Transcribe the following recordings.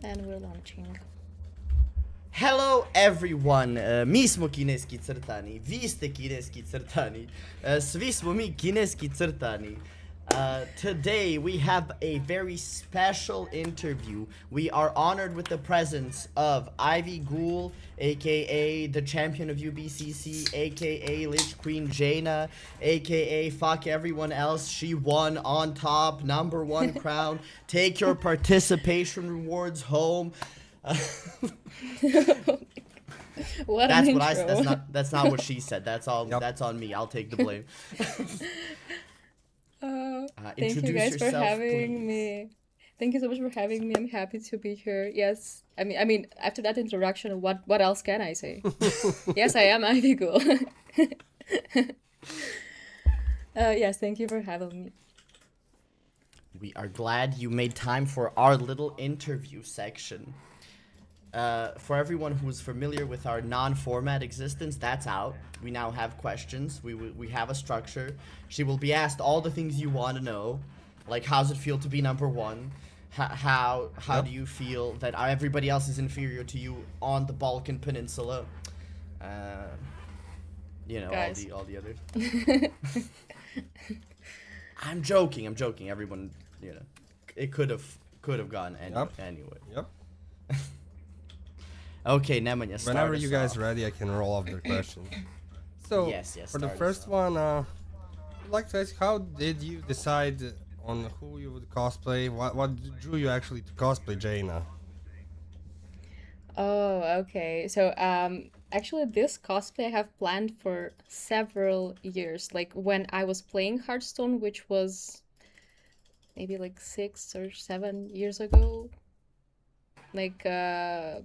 And we're launching. Hello everyone, mi smo kineski crtani, vi ste kineski crtani, svi smo mi kineski crtani. Today we have a very special interview. We are honored with the presence of Ivy Ghoul, aka the champion of Ubcc, aka Lich Queen Jaina, aka fuck everyone else, she won on top, #1 crown, take your participation rewards home. What That's an what intro. that's not what she said. That's all. Yep. That's on me. I'll take the blame. Thank you Introduce guys for yourself, having please. me. Thank you so much for having me. I'm happy to be here. Yes, I mean, after that introduction, what else can I say? Yes, I am Ivy Ghoul. Yes, thank you for having me. We are glad you made time for our little interview section. For everyone who's familiar with our non-format existence, that's out. We now have questions. We have a structure. She will be asked all the things you want to know, like how's it feel to be #1? How Yep. do you feel that everybody else is inferior to you on the Balkan Peninsula? Guys. All the others. I'm joking. Everyone, it could have gone anyway. Yep. Okay, Nemanja, start Whenever us you guys off. ready, I can roll off the question. So, Yes, for the start us first off. one, I'd like to ask, how did you decide on who you would cosplay? What drew you actually to cosplay Jaina? Oh, okay. So, actually, this cosplay I have planned for several years. Like when I was playing Hearthstone, which was maybe like 6 or 7 years ago. Like, I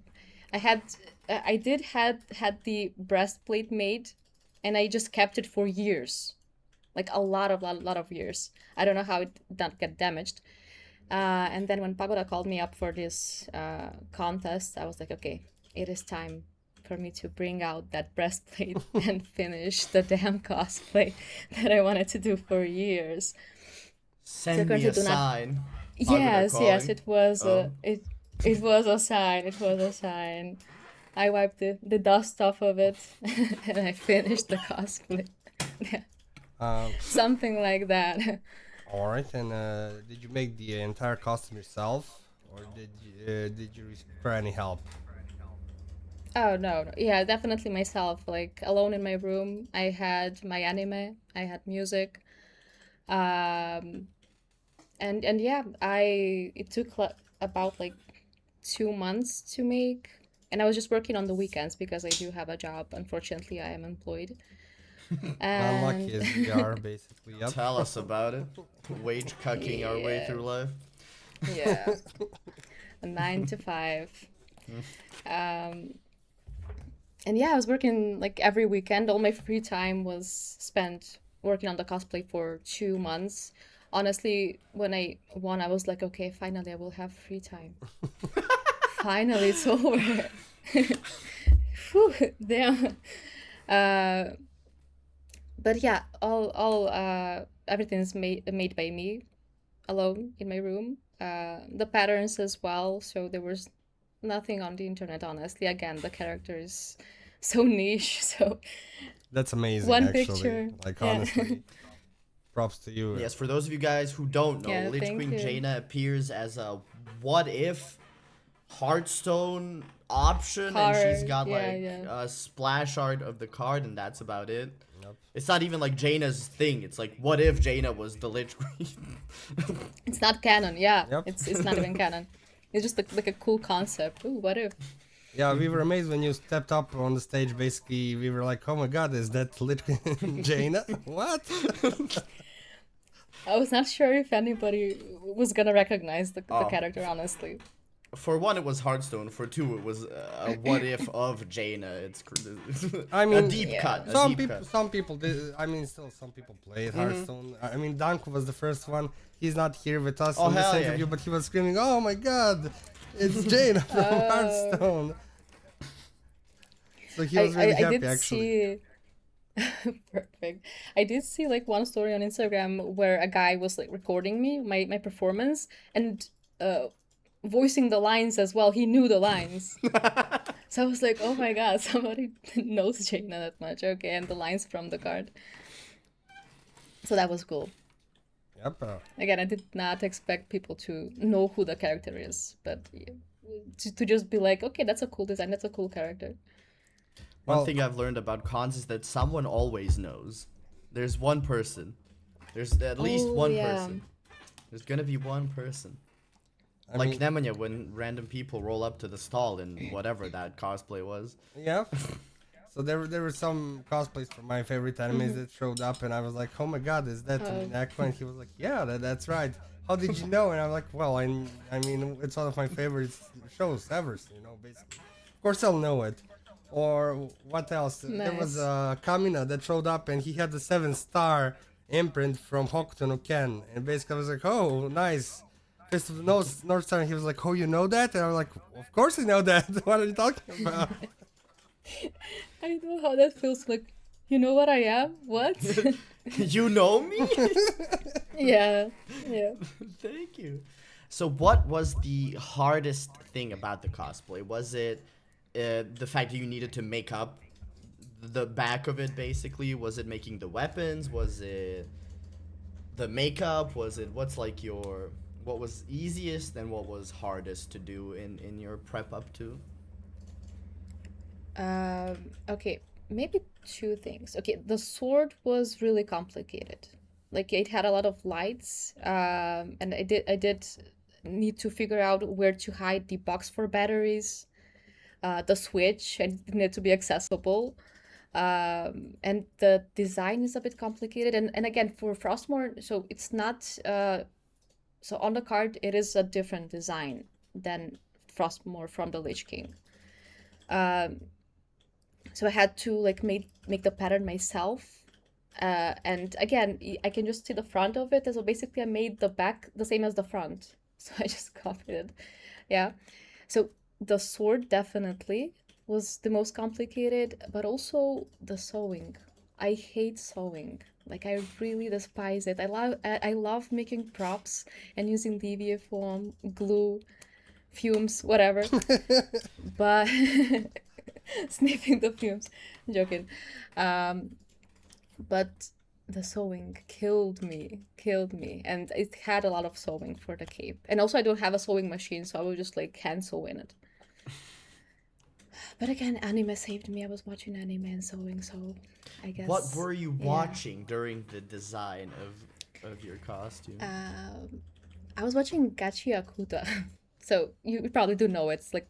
did had the breastplate made, and I just kept it for years, like a lot of years. I don't know how it didn't get damaged. And then when Pagoda called me up for this contest, I was like, okay, it is time for me to bring out that breastplate and finish the damn cosplay that I wanted to do for years. So Send me currently a do not. sign. Pagoda Yes, calling. it was Oh. it was a sign. It was a sign. I wiped the dust off of it and I finished the cosplay. Yeah, Um, something like that. all right, and did you make the entire costume yourself, or did you require any help? Oh no. Yeah, definitely myself. Like alone in my room, I had my anime, I had music. Um and yeah, I it took about like 2 months to make. And I was just working on the weekends because I do have a job. Unfortunately, I am employed. Unlucky And as we are, basically. Yep. Tell us about it. Wage cucking our way yeah, through life. yeah, 9 to 5. Um, and yeah, I was working like every weekend. All my free time was spent working on the cosplay for 2 months. Honestly, when I won, I was like, okay, finally I will have free time. Finally, it's over. Whew, damn. Uh, but yeah, all everything's made by me alone in my room. The patterns as well. So there was nothing on the internet, honestly. Again, the character is so niche. So That's amazing, one actually. picture. Like, Yeah. honestly, props to you. Yes, for those of you guys who don't know, Yeah, Lich thank Queen you. Jaina appears as a what if Hearthstone option, and she's Card. got Yeah, like yeah. a splash art of the card, and that's about it. Yep. It's not even like Jaina's thing. It's like, what if Jaina was the Lich Queen? It's not canon. Yeah, Yep. it's not even canon. It's just like a cool concept. Ooh, what if? Yeah, we were amazed when you stepped up on the stage. Basically, we were like, "Oh my God, is that literally Jaina? What?" I was not sure if anybody was gonna recognize the Oh, character, honestly. for one, it was Hearthstone. For two, it was a what if of Jaina. It's I a mean, deep Yeah. cut. A some deep people, cut. some people did. I mean, still some people played Hearthstone. I mean, Danko was the first one. He's not here with us Oh, in this hell yeah. interview, but he was screaming, "Oh my God, it's Jaina from Hearthstone!" So he was really I happy, did actually. see. Perfect. I did see like one story on Instagram where a guy was like recording me, my performance, and voicing the lines as well. He knew the lines. So I was like, oh my god, somebody knows Jaina that much. Okay, and the lines from the card. So that was cool. Yep. Again, I did not expect people to know who the character is, but yeah, to just be like, okay, that's a cool design, that's a cool character. One Well, thing I've learned about cons is that someone always knows. There's one person. There's at least Oh, one yeah. person. There's gonna be one person. I Like mean, Nemanja, when random people roll up to the stall in whatever that cosplay was. yeah. So there were some cosplays from my favorite animes that showed up, and I was like, oh my god, is that Oh. Minako? And he was like, yeah, that's right. How did you know? And I'm like, well, I mean, it's one of my favorite shows ever, basically. Of course I'll know it. Or what else? There was Nice. Kamina that showed up, and he had the 7-star imprint from Hokuto no Ken. And basically I was like, oh, nice. Fist of the North Star, and he was like, oh, you know that? And I was like, of course I know that. What are you talking about? I know how that feels like. You know what I am? What? You know me? Yeah, yeah. Thank you. So, what was the hardest thing about the cosplay? Was it the fact that you needed to make up the back of it, basically? Was it making the weapons? Was it the makeup? Was it what's like your what was easiest and what was hardest to do in your prep up to? Okay, maybe two things. Okay, the sword was really complicated. Like it had a lot of lights, and I did need to figure out where to hide the box for batteries, the switch, and it needed to be accessible. And the design is a bit complicated. And again, for Frostmourne, so it's not so on the card it is a different design than Frostmourne from the Lich King. Um, so I had to like make the pattern myself. And again, I can just see the front of it. So basically, I made the back the same as the front. So I just copied it. Yeah. So the sword definitely was the most complicated, but also the sewing. I hate sewing. Like I really despise it. I love making props and using DVA foam, glue, fumes, whatever. But sniffing the fumes. I'm joking. Um, but the sewing killed me, and it had a lot of sewing for the cape. And also, I don't have a sewing machine, so I would just like hand sew in it. But again, anime saved me. I was watching anime and sewing, so I What guess were you yeah. watching during the design of your costume? I was watching Gachi Akuta, so you probably do know it's like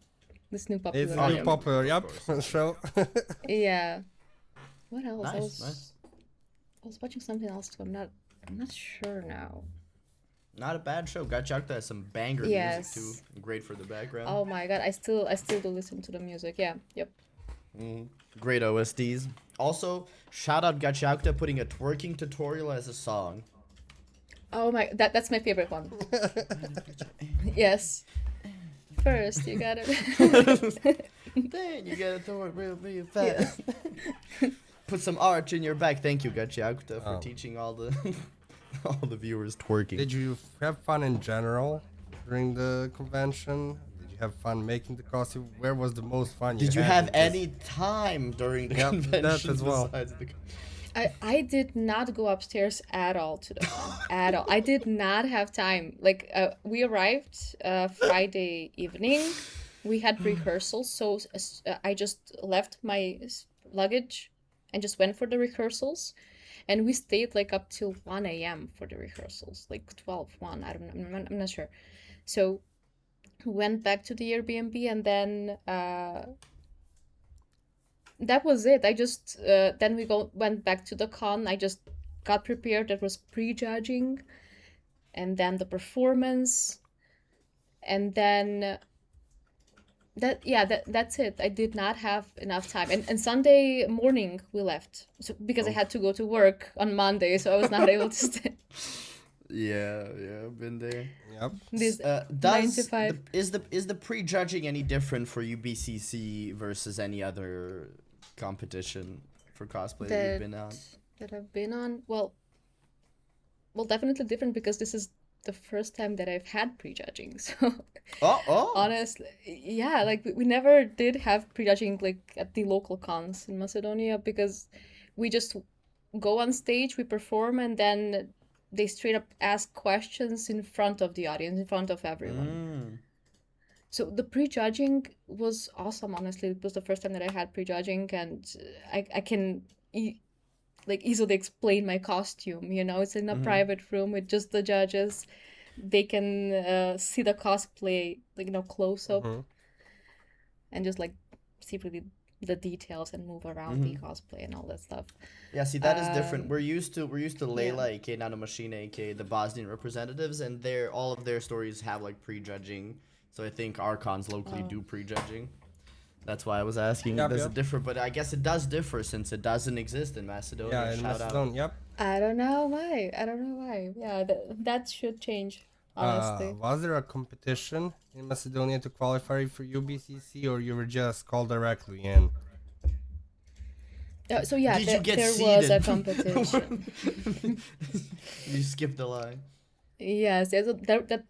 this new It's popular a new anime. popular, Of yep, course. show. Yeah. What else? Nice. I was watching something else too. I'm not sure now. Not a bad show. Gachakta has some banger music too. Yes. Great for the background. Oh my god, I still do listen to the music. Yeah. Yep. Great OSTs. Also, shout out Gachakta putting a twerking tutorial as a song. Oh my, that's my favorite one. Yes. First, you gotta. Then you gotta twerk real fast. Put some arch in your back. Thank you, Gachakta, for Oh. teaching all the all the viewers twerking. Did you have fun in general during the convention? Did you have fun making the costume? Where was the most fun Did you had? have Because- any time during the Yep, convention that as well. besides the? I did not go upstairs at all to the con. At all. I did not have time. Like we arrived Friday evening. We had rehearsals, so I just left my luggage and just went for the rehearsals. And we stayed like up till 1 a.m. for the rehearsals, like 12, 1, I don't know, I'm not sure. So went back to the Airbnb, and then that was it. I just then went back to the con. I just got prepared. That was prejudging, and then the performance, and then that's it. I did not have enough time. And Sunday morning we left, so, because I had to go to work on Monday, so I was not able to stay. Yeah, been there. Yep. This 9 to Does 5. is the prejudging any different for UBCC versus any other competition for cosplay that you've been on? That I've been on. Well, definitely different because this is the first time that I've had prejudging. So Oh. honestly, yeah, like we never did have prejudging like at the local cons in Macedonia because we just go on stage, we perform, and then they straight up ask questions in front of the audience, in front of everyone. Mm. So the prejudging was awesome, honestly. It was the first time that I had prejudging, and I can like easily explain my costume. You know, it's in a private room with just the judges. They can see the cosplay, like close up, and just like see really the details and move around the cosplay and all that stuff. Yeah, see that is different. We're used to Yeah. Layla, aka Nanomachine, aka the Bosnian representatives, and all of their stories have like prejudging. So I think our cons locally do prejudging. That's why I was asking. Yep, Does yep. it differ? But I guess it does differ since it doesn't exist in Macedonia. Yeah, in Shout out. Macedon. Yep. I don't know why. I don't know why. Yeah, that should change, honestly. Was there a competition in Macedonia to qualify for UBCC, or you were just called directly in? So yeah, Did you get there seeded? was a competition. You skipped the line. Yes,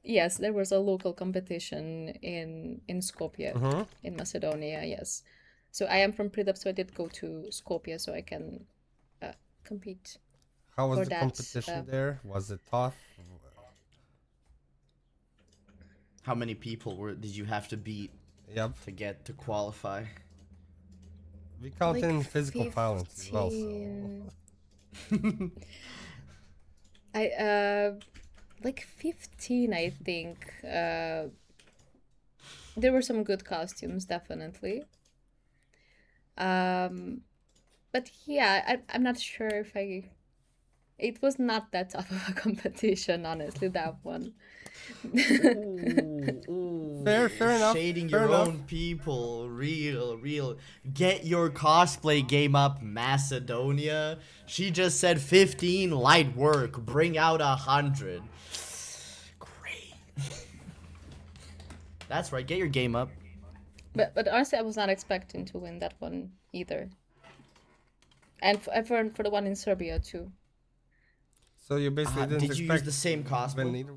yes, there was a local competition in Skopje, in Macedonia. Yes, so I am from Prilep, so I did go to Skopje, so I can compete. How was For the that, competition there? Was it tough? How many people did you have to beat Yep. to get to qualify? We count Like in physical violence as well. 15. I like 15, I think. There were some good costumes, definitely. But yeah, I'm not sure if I. It was not that tough of a competition, honestly. That one. Ooh, Fair enough. Shading Fair your enough. own people. Real. Get your cosplay game up, Macedonia. She just said 15, light work. Bring out 100. Great. That's right. Get your game up. But honestly, I was not expecting to win that one either. And for the one in Serbia too. So you basically didn't Did you use expect the same win cosplay either.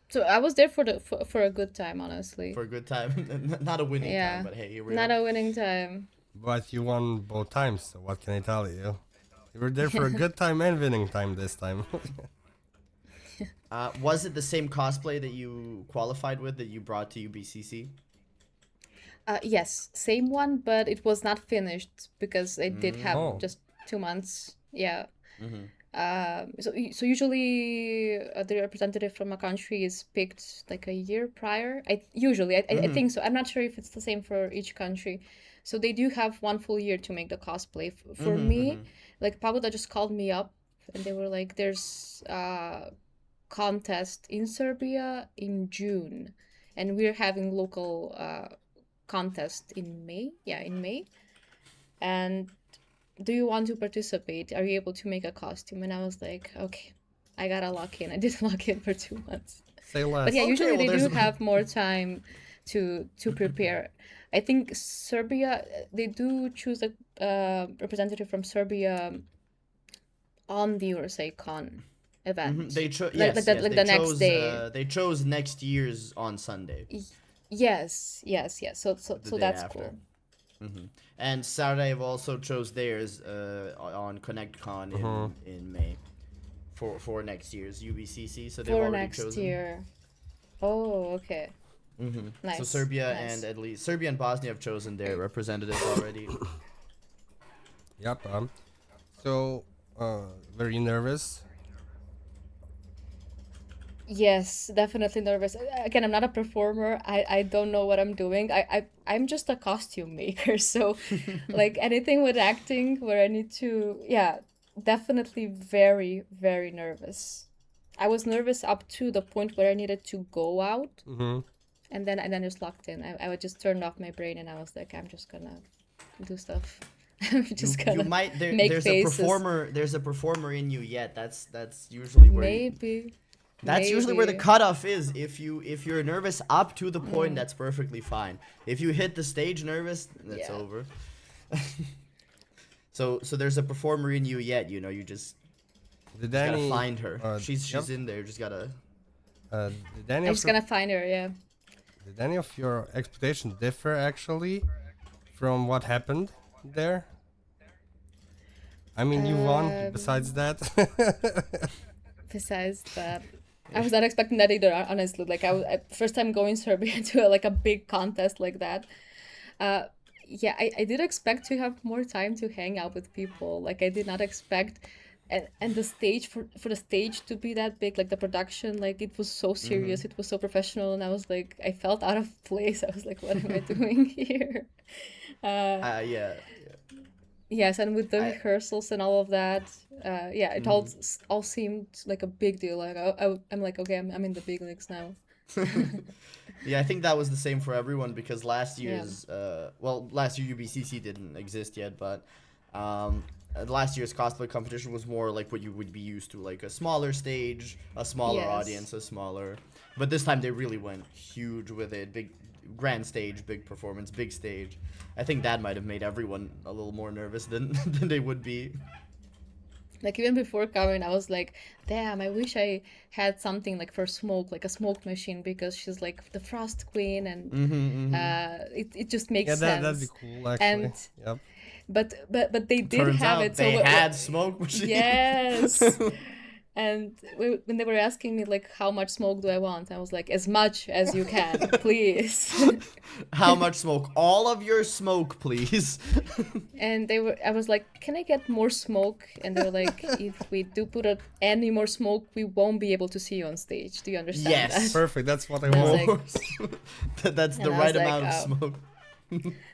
So I was there for a good time, honestly. for a good time? Not a winning Yeah. time, but hey, here we Not are. a winning time. But you won both times, so what can I tell you? You were there for a good time and winning time this time. Was it the same cosplay that you qualified with that you brought to UBCC? Yes, same one, but it was not finished because I did have Oh. just 2 months. Yeah. So usually the representative from a country is picked like a year prior. I think so. I'm not sure if it's the same for each country. So they do have 1 full year to make the cosplay. For me, like Pagoda just called me up and they were like, "There's a contest in Serbia in June, and we're having local contest in May. Yeah, in May. And do you want to participate? Are you able to make a costume?" And I was like, okay, I gotta lock in. I did lock in for 2 months. Say less. But yeah, Okay, usually well, they there's do a- have more time to prepare. I think Serbia, they do choose a representative from Serbia on the USA Con event. They chose Like- yes, like that- yes. like They the next chose, day. They chose next year's on Sunday. Yes. So day that's after. cool. And Sarajevo also chose theirs on ConnectCon in May for next year's UBCC. So they've For already next chosen. year. Oh, okay. Nice. So Serbia nice. and at least Serbia and Bosnia have chosen their representatives already. Yep. So, very nervous. Yes, definitely nervous. Again, I'm not a performer. I don't know what I'm doing. I'm just a costume maker. So, like anything with acting where I need to, yeah, definitely very, very nervous. I was nervous up to the point where I needed to go out, and then just locked in. I would just turned off my brain and I was like, I'm just gonna do stuff. I'm just You gonna might make there's faces. a performer there's a performer in you yet. That's usually where Maybe. That's usually where the Maybe. cutoff is. If you're nervous up to the point, that's perfectly fine. If you hit the stage nervous, that's Yeah. over. So there's a performer in you yet, you know, you just Did Just gotta any? find her. Yep. She's in there. Just gotta. Did any I'm of just your, gonna find her. Yeah. did any of your expectations differ actually from what happened there? I mean, you won. Besides that, Besides that, I was not expecting that either. Honestly, like first time going Serbia to like a big contest like that. Uh, yeah, I did expect to have more time to hang out with people. Like I did not expect, and the stage for the stage to be that big, like the production, like it was so serious, it was so professional, and I was like, I felt out of place. I was like, what am I doing here? Yeah. Yes, and with the I. rehearsals and all of that, yeah, it all seemed like a big deal. Like I'm like, okay, I'm in the big leagues now. Yeah, I think that was the same for everyone because last Yeah. year's, last year UBCC didn't exist yet, but last year's cosplay competition was more like what you would be used to, like a smaller stage, a smaller Yes. audience, a smaller. But this time they really went huge with it, big, grand stage, big performance, big stage. I think that might have made everyone a little more nervous than than they would be. Like even before coming, I was like, damn, I wish I had something like for smoke, like a smoke machine, because she's like the Frost Queen, and it just makes yeah, sense. that'd be cool actually. And Yep. but they did Turns have out it. they So had smoke machines. yes. And when they were asking me like how much smoke do I want, I was like, as much as you can, please. How much smoke? All of your smoke, please. And I was like, can I get more smoke? And they were like, if we do put out any more smoke, we won't be able to see you on stage. Do you understand Yes. that? Perfect. That's what I I was want. like- That's the And I right was like, amount of oh. smoke.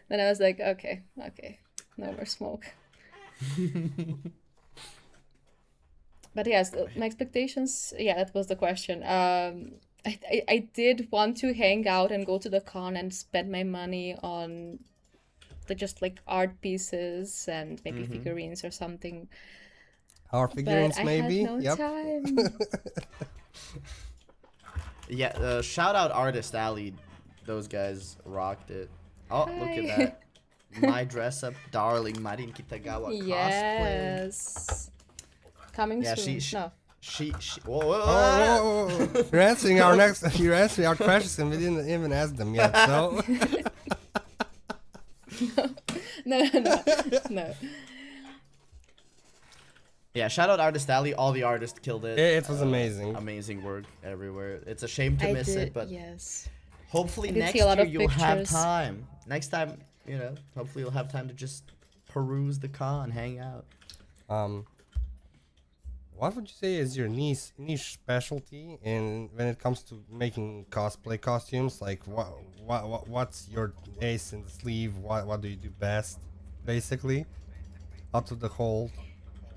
Then I was like, okay, no more smoke. But yes, my expectations, yeah, that was the question. I did want to hang out and go to the con and spend my money on the just like art pieces and maybe figurines or something. Our figurines, But I maybe. had no Yep. time. Yeah, shout out Artist Alley. Those guys rocked it. Oh, look at Hi. that. My dress up darling Marin Kitagawa cosplay. Yes. Coming Yeah, soon. she No. whoa, whoa, Oh, whoa, whoa, whoa. You're answering our next. You're answering our questions, and we didn't even ask them yet. So. No. Yeah, shout out Artist Alley. All the artists killed it. It was amazing. Amazing work everywhere. It's a shame to miss it, but yes. hopefully I did next see a lot year of you'll have pictures. time. Next time, hopefully you'll have time to just peruse the con, hang out. What would you say is your niche specialty in when it comes to making cosplay costumes? Like what's your ace in the sleeve? What do you do best, basically, out of the whole?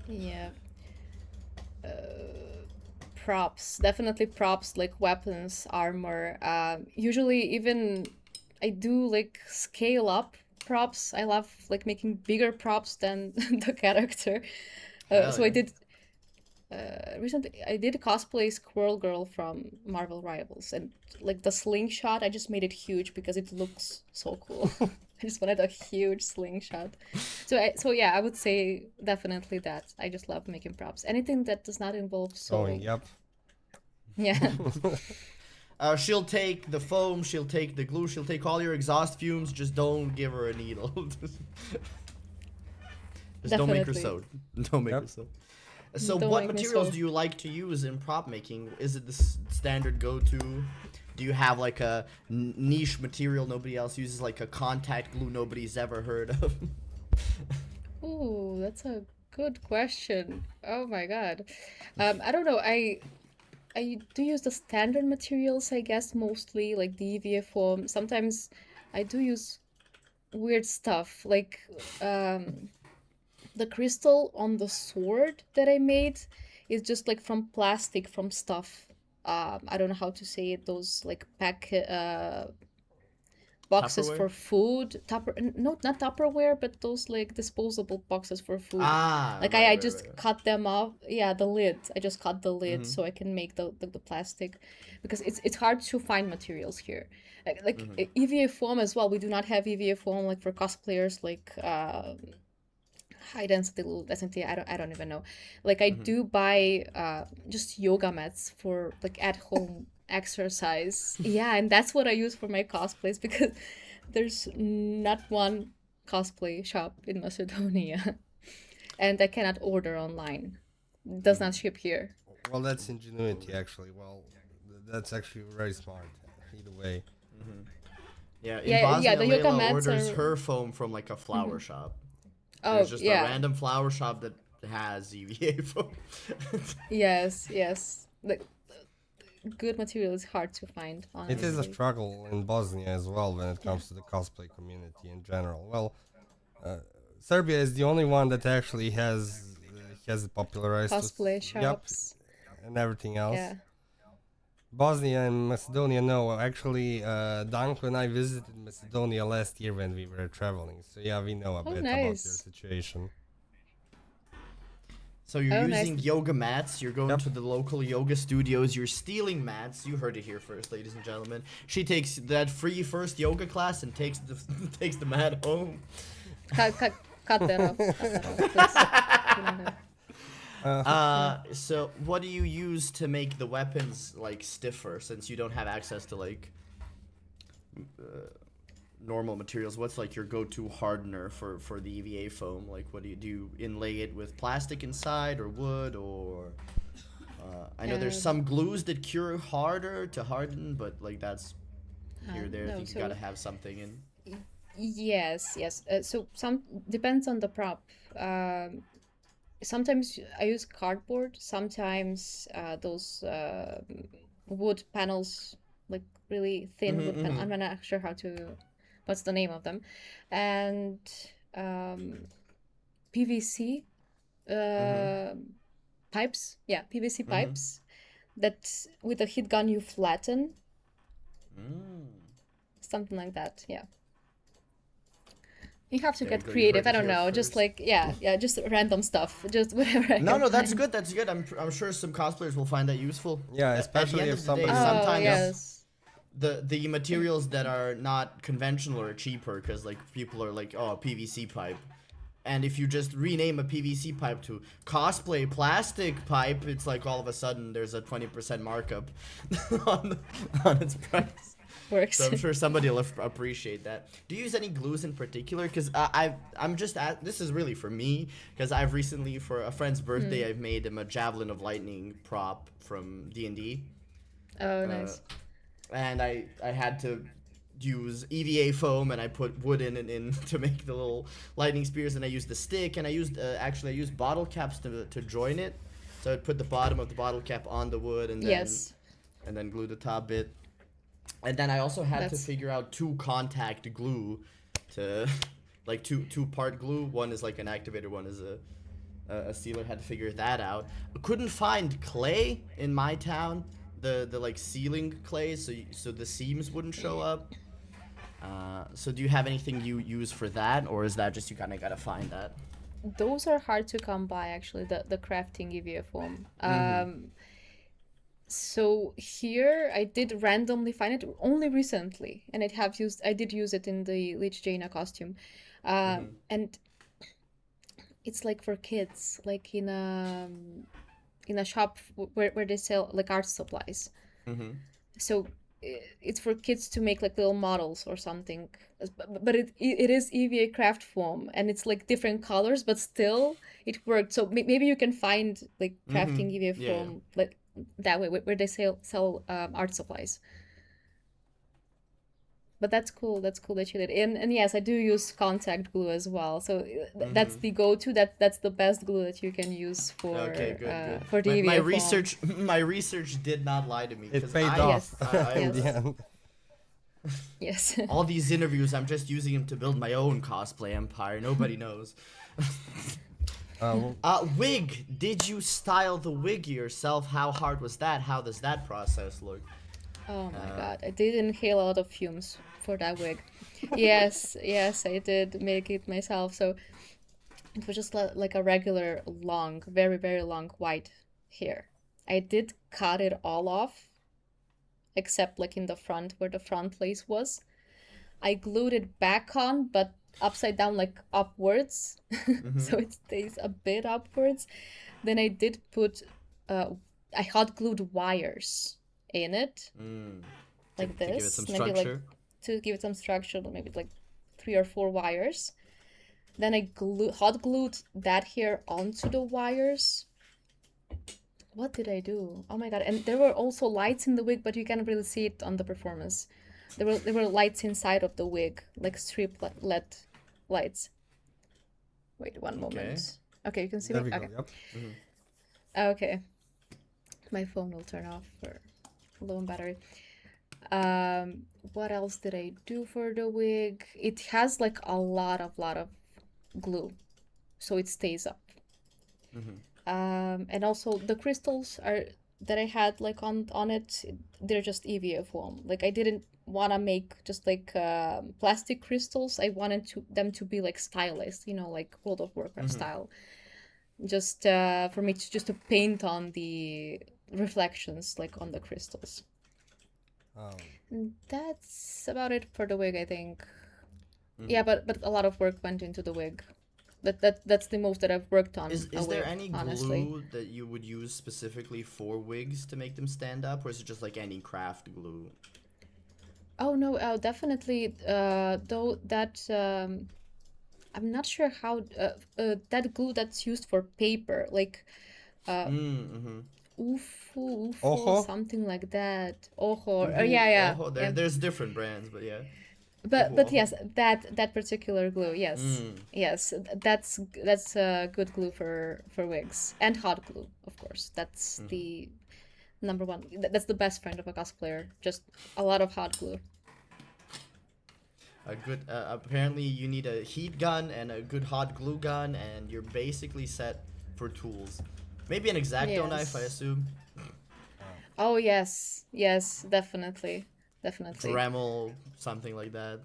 Yeah. Props. Definitely props, like weapons, armor. Usually even I do like scale up props. I love like making bigger props than the character. Hell So I yeah. did recently I did cosplay Squirrel Girl from Marvel Rivals, and like the slingshot, I just made it huge because it looks so cool. I just wanted a huge slingshot. So yeah, I would say definitely that. I just love making props. Anything that does not involve sewing. Yep. Yeah. She'll take the foam, she'll take the glue, she'll take all your exhaust fumes. Just don't give her a needle. Just don't make her Definitely. sew. Don't make Yep. her sew. So Don't what make me materials sew. do you like to use in prop making? Is it the standard go-to? Do you have like a niche material nobody else uses, like a contact glue nobody's ever heard of? Ooh, that's a good question. Oh my god. I don't know. I do use the standard materials, I guess, mostly like the EVA foam. Sometimes I do use weird stuff, like the crystal on the sword that I made is just like from plastic, from stuff. I don't know how to say it. Those like boxes Tupperware? for food, no, not Tupperware, but those like disposable boxes for food. Ah, Like I just cut them off. Yeah, the lid. I just cut the lid so I can make the plastic, because it's hard to find materials here. EVA foam as well. We do not have EVA foam like for cosplayers. Like high density, low density. I don't even know. Like I do buy just yoga mats for like at home exercise. Yeah, and that's what I use for my cosplays because there's not one cosplay shop in Macedonia, and I cannot order online. It does not ship here. Well, that's ingenuity, actually. Well, that's actually very smart. Either way. Yeah, in Yeah, yeah. Bosnia, The yoga Layla mats orders are. her foam from like a flower shop. There's Oh just a yeah, random flower shop that has EVA foam. yes, yes. Like good material is hard to find, It is a honestly. struggle in Bosnia as well when it comes to the cosplay community in general. Well, uh, Serbia is the only one that actually has it popularized. Cosplay Yep, shops. and everything else. Yeah. Bosnia and Macedonia, no. Actually, Danko and I visited Macedonia last year when we were traveling. So yeah, we know a Oh, bit about your nice. situation. So you're Oh, nice. using yoga mats, you're going Yep. to the local yoga studios, you're stealing mats. You heard it here first, ladies and gentlemen. She takes that free first yoga class and takes the takes the mat home. Cut that off. Cut that off, please. We don't have- So what do you use to make the weapons like stiffer since you don't have access to like normal materials? What's like your go-to hardener for the EVA foam? Like what do you inlay it with plastic inside or wood or I know there's some glues that cure harder to harden, but like that's here or there. no, I think you so gotta have something in. yes, yes. So some depends on the prop. Sometimes I use cardboard. Sometimes those wood panels, like really thin wood panels. I'm not sure how to. What's the name of them? And PVC pipes. Yeah, PVC pipes that with a heat gun you flatten. Something like that. Yeah. You have to There you get go, you creative. heard I it don't here know. Just first. like yeah, just random stuff. Just whatever I No, can no, that's find. good. That's good. I'm sure some cosplayers will find that useful. Yeah, At the especially end if of the day, somebody. Oh sometimes yes. the materials that are not conventional are cheaper because like people are like, oh, PVC pipe, and if you just rename a PVC pipe to cosplay plastic pipe, it's like all of a sudden there's a 20% markup on its price. Works. So I'm sure somebody will appreciate that. Do you use any glues in particular? Because I'm just at, this is really for me because I've recently for a friend's birthday I've made him a javelin of lightning prop from D&D. Oh nice. And I had to use EVA foam and I put wood in to make the little lightning spears and I used the stick and I used actually I used bottle caps to join it. So I'd put the bottom of the bottle cap on the wood and then Yes. and then glue the top bit. And then I also had to That's figure out two contact glue to like two-part glue. One is like an activator, one is a sealer. Had to figure that out. Couldn't find clay in my town. The like sealing clay, so the seams wouldn't show up. So do you have anything you use for that, or is that just you kind of gotta find that? those are hard to come by actually. The crafting EVA foam. So here I did randomly find it only recently, and I did use it in the Lich Jaina costume, and it's like for kids, like in a shop where they sell like art supplies. So it's for kids to make like little models or something. But it is EVA craft foam, and it's like different colors, but still it worked. So maybe you can find like crafting EVA Yeah, yeah. foam like that way where they sell art supplies. But that's cool. That's cool that you did. And yes, I do use contact glue as well. So that's the go-to. That's the best glue that you can use Okay, good, good. for the My EVA foam. research, my research did not lie to me. It 'Cause paid I, off I- in the end. Yes. all these interviews, I'm just using them to build my own cosplay empire. Nobody knows. Well, Wig. Did you style the wig yourself? How hard was that? How does that process look? Oh my god, I did inhale a lot of fumes for that wig. Yes, yes, I did make it myself. So it was just like a regular long, very, very long white hair. I did cut it all off, except like in the front where the front lace was. I glued it back on, but upside down, like upwards, so it stays a bit upwards. Then I did put, I hot glued wires in it, like To give it this, some maybe like structure. to give it some structure, maybe like 3 or 4 wires. Then I hot glued that here onto the wires. What did I do? Oh my god! And there were also lights in the wig, but you can't really see it on the performance. There were lights inside of the wig, like strip LED lights. Wait one Okay. moment. Okay, you can see There me. we go. Okay. Yep. Okay. My phone will turn off for low on battery. What else did I do for the wig? It has like a lot of glue, so it stays up. And also the crystals are that I had like on it, they're just EVA foam. Like I didn't want to make just like plastic crystals. I wanted them to be like stylized, like World of Warcraft style. Just for me to just to paint on the reflections like on the crystals. And that's about it for the wig, I think. Yeah, but a lot of work went into the wig. That's the most that I've worked on. Is a there wig, any honestly. glue that you would use specifically for wigs to make them stand up, or is it just like any craft glue? Oh no, definitely. Though that I'm not sure how that glue that's used for paper, like UFO, Ojo? something like that. Ojo. Uhu, Yeah. ojo, Yeah. there's different brands, but yeah. But Uhu, ojo. yes, that particular glue, yes, yes, that's a good glue for wigs and hot glue, of course. That's the number one. That's the best friend of a cosplayer. Just a lot of hot glue. A good. Apparently, you need a heat gun and a good hot glue gun, and you're basically set for tools. Maybe an X-Acto knife, I Yes. assume. Oh yes, yes, definitely, definitely. Dremel, something like that.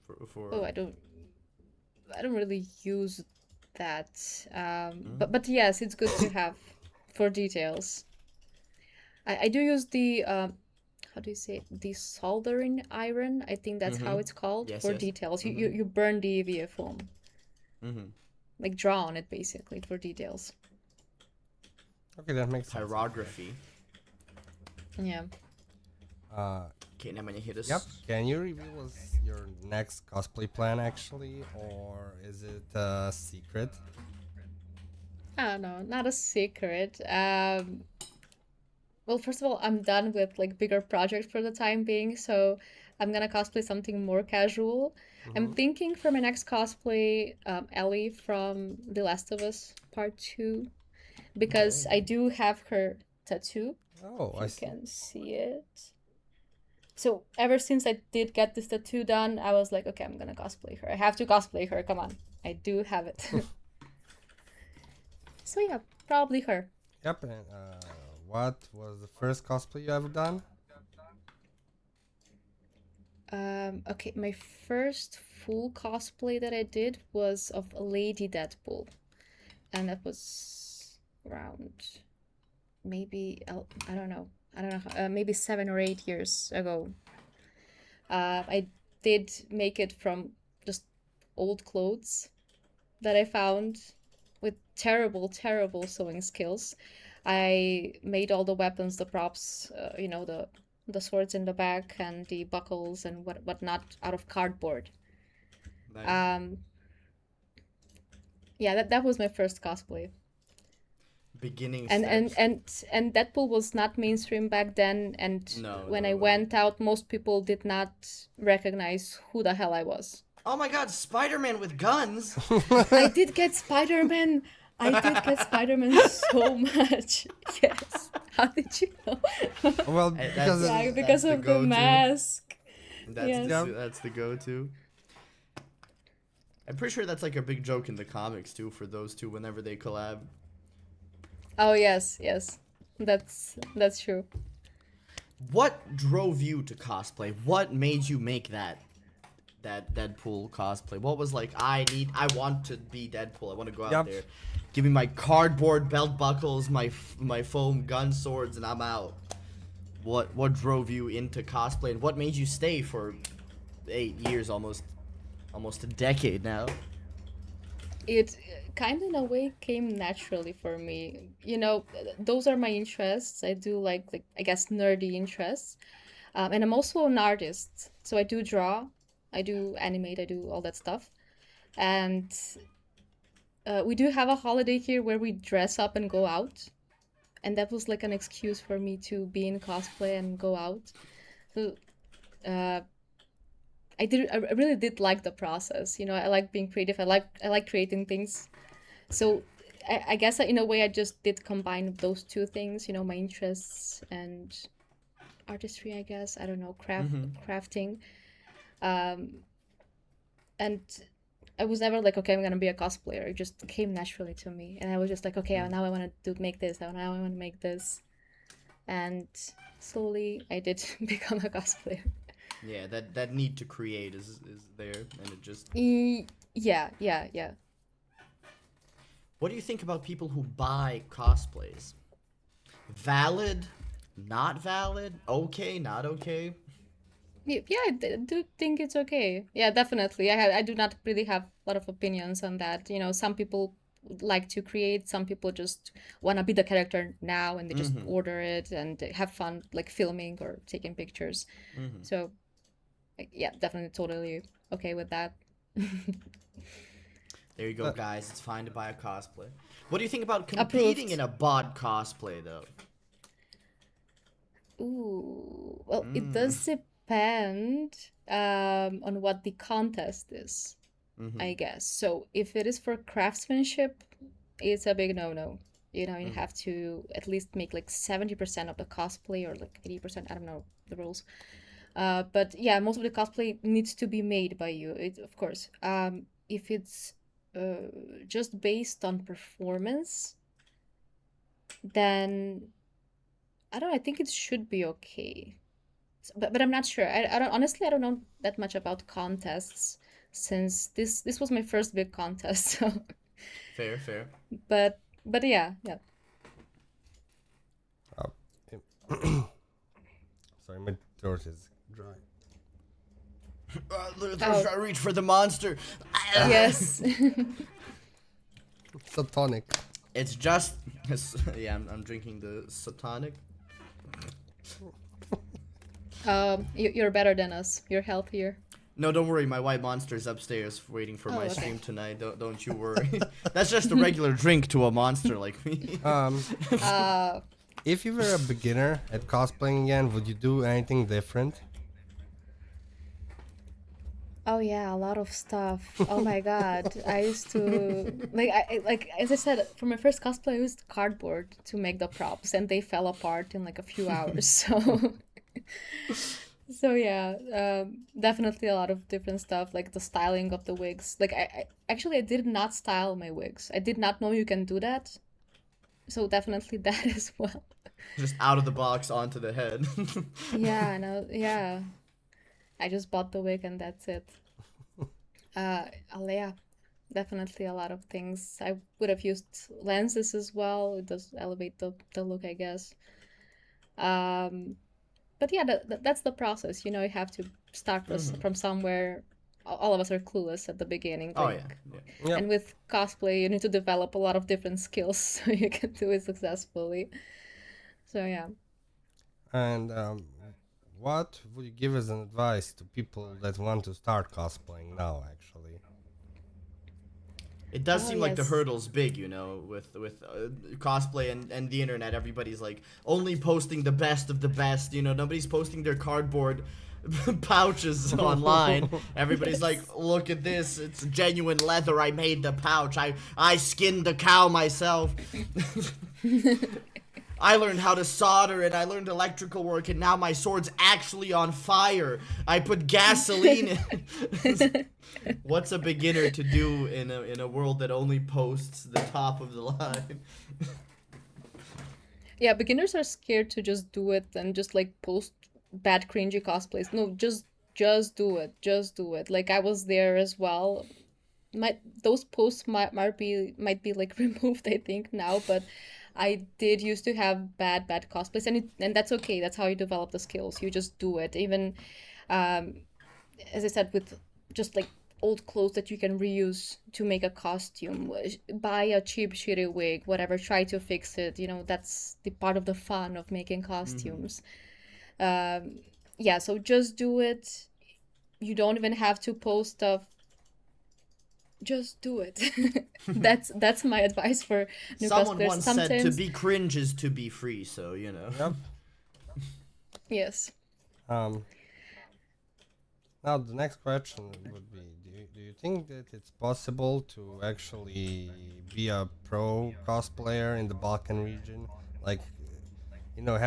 For Oh, I don't really use that. But yes, it's good to have for details. I do use the how do you say it? The soldering iron? I think that's how it's called Yes, for yes. details. You burn the EVA foam. Like draw on it basically for details. Okay, that makes sense. Pyrography. Yeah. Okay, now I'm gonna hit us. Yep. Can you reveal us your next cosplay plan actually, or is it a secret? I don't know, not a secret. Well, first of all, I'm done with like bigger projects for the time being, so I'm gonna cosplay something more casual. I'm thinking for my next cosplay, Ellie from The Last of Us Part 2, because I do have her tattoo. Oh, If I you see. can see it. So ever since I did get this tattoo done, I was like, okay, I'm gonna cosplay her. I have to cosplay her. Come on, I do have it. So yeah, probably her. Yep. And what was the first cosplay you ever done? Okay, my first full cosplay that I did was of a Lady Deadpool, and that was around maybe I don't know, maybe 7 or 8 years ago. I did make it from just old clothes that I found with terrible sewing skills. I made all the weapons, the props, the swords in the back and the buckles and whatnot out of cardboard. Nice. Yeah, that was my first cosplay. Beginning And steps. and Deadpool was not mainstream back then, and No, when no, I no. went out, most people did not recognize who the hell I was. Oh my God, Spider-Man with guns. I did get Spider-Man. I did get Spider-Man so much. Yes. How did you know? Well, Hey, because Yeah, that's because the of the go-to. mask. That's Yes. that's the go-to. I'm pretty sure that's like a big joke in the comics too for those two whenever they collab. Oh yes, yes. That's true. What drove you to cosplay? What made you make that Deadpool cosplay? What was like, I want to be Deadpool. I want to go out Yup. there. Give me my cardboard belt buckles, my foam gun swords, and I'm out. What drove you into cosplay, and what made you stay for 8 years almost? almost a decade now. It kind of in a way came naturally for me. You know, those are my interests. I do like I guess nerdy interests. And I'm also an artist. So I do draw, I do animate, I do all that stuff. And we do have a holiday here where we dress up and go out. And that was like an excuse for me to be in cosplay and go out. So uh, I really did like the process. You know, I like being creative. I like creating things. So I guess in a way I just did combine those two things. You know, my interests and artistry. I guess I don't know crafting. Um, and I was never like, okay, I'm gonna be a cosplayer. It just came naturally to me, and I was just like, okay, now I want to make this. Now I want to make this, and slowly I did become a cosplayer. Yeah, that need to create is there, and it just. Yeah. What do you think about people who buy cosplays? Valid? Not valid? Okay? Not okay? Yeah, I do think it's okay. Yeah, definitely. I do not really have a lot of opinions on that. You know, some people like to create, some people just want to be the character now and they just order it and they have fun like filming or taking pictures. So, yeah, definitely totally okay with that. There you go, guys. It's fine to buy a cosplay. What do you think about Approved. competing in a bod cosplay, though? Ooh, well, it does depend on what the contest is, I guess. So if it is for craftsmanship, it's a big no-no. You know, you have to at least make like 70% of the cosplay or like 80%, I don't know the rules. But yeah, most of the cosplay needs to be made by you, of course. If it's just based on performance, then I don't know, I think it should be okay. But I'm not sure. I don't honestly I don't know that much about contests since this was my first big contest. So Fair, fair. but yeah. Sorry, my throat is dry. They're trying to reach for the monster. Yes. It's a tonic. It's just. Yeah, I'm drinking the satanic. You're better than us. You're healthier. No, don't worry. My white monster's upstairs waiting for my okay. stream tonight. Don't you worry. That's just a regular drink to a monster like me. If you were a beginner at cosplaying again, would you do anything different? Oh yeah, a lot of stuff. Oh my god. I used to like as I said, for my first cosplay I used cardboard to make the props and they fell apart in like a few hours. So yeah, definitely a lot of different stuff like the styling of the wigs. Like I actually I did not style my wigs. I did not know you can do that. So definitely that as well. Just out of the box onto the head. Yeah, I know. Yeah. I just bought the wig and that's it. Yeah, definitely a lot of things. I would have used lenses as well. It does elevate the look, I guess. But yeah, that's the process. You know, you have to start from somewhere. All of us are clueless at the beginning. Oh like, yeah. Yep. And with cosplay, you need to develop a lot of different skills so you can do it successfully. So yeah. And what would you give as an advice to people that want to start cosplaying now, actually? It does Oh, seem like the yes. hurdle's big, you know, with cosplay and the internet. Everybody's like only posting the best of the best. You know, nobody's posting their cardboard pouches online. Everybody's like, look at this, it's genuine leather. I made the pouch. I skinned the cow myself. I learned how to solder and I learned electrical work and now my sword's actually on fire. I put gasoline in. What's a beginner to do in a world that only posts the top of the line? Yeah, beginners are scared to just do it and just like post bad cringy cosplays. No, just do it. Just do it. Like I was there as well. Those posts might be like removed, I think now, but I did used to have bad cosplays and that's okay. That's how you develop the skills. You just do it. Even as I said with just like old clothes that you can reuse to make a costume. Buy a cheap, shitty wig, whatever. Try to fix it. That's the part of the fun of making costumes. Yeah, so just do it. You don't even have to post stuff. Just do it. That's my advice for new Someone cosplayers. once said to Sometimes, be cringe is to be free, so Yep. yes. Now the next question would be: Do you think that it's possible to actually be a pro cosplayer in the Balkan region? Like,